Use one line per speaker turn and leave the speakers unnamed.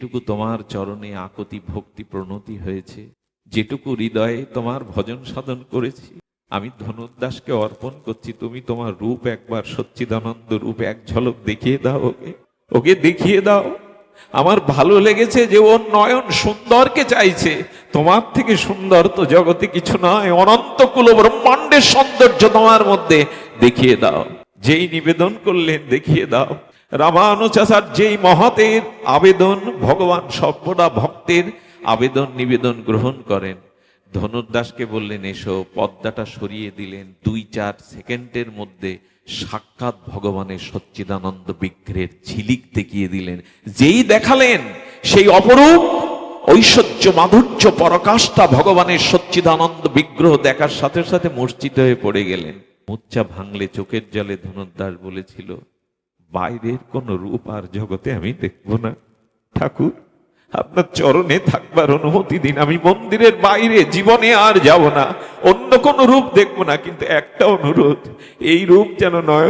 যেটুকু তোমার চরণে আকুতি ভক্তি প্রণতি হয়েছে, যেটুকু হৃদয়ে তোমার ভজন সাধন করেছি, আমি ধনুর্দাসকে অর্পণ করছি। তুমি তোমার রূপ একবার সচ্চিদানন্দ রূপ এক ঝলক দেখিয়ে দাও, ওকে দেখিয়ে দাও। আমার ভালো লেগেছে যে ওর নয়ন সুন্দরকে চাইছে। তোমার থেকে সুন্দর তো জগতে কিছু নয়। অনন্ত কুল ব্রহ্মাণ্ডের সৌন্দর্য তোমার মধ্যে দেখিয়ে দাও। যেই নিবেদন করলেন দেখিয়ে দাও। রামানুজাচার্য যেই মহতের আবেদন, ভগবান সর্বদা ভক্তের আবেদন নিবেদন গ্রহণ করেন। ধনুর্দাসকে বললেন এসো, পর্দাটা সরিয়ে দিলেন। 2-4 সেকেন্ডের মধ্যে সাক্ষাৎ ভগবানের সচ্চিদানন্দ বিগ্রহের ঝিলিক দেখিয়ে দিলেন। যেই দেখালেন সেই অপরূপ ঐশ্বর্য মাধুর্য পরাকাষ্ঠা ভগবানের সচ্চিদানন্দ বিগ্রহ দেখার সাথে সাথে মূর্ছিত হয়ে পড়ে গেলেন। মূর্ছা ভাঙলে চোখের জলে ধনুর্দাস বলেছিল, বাইরের কোন রূপ আর জগতে আমি দেখব না। ঠাকুর, আপনার চরণে থাকবার অনুমতি দিন। আমি মন্দিরের বাইরে জীবনে আর যাব না, অন্য কোন রূপ দেখব না। কিন্তু একটা অনুরোধ, এই রূপ যেন নয়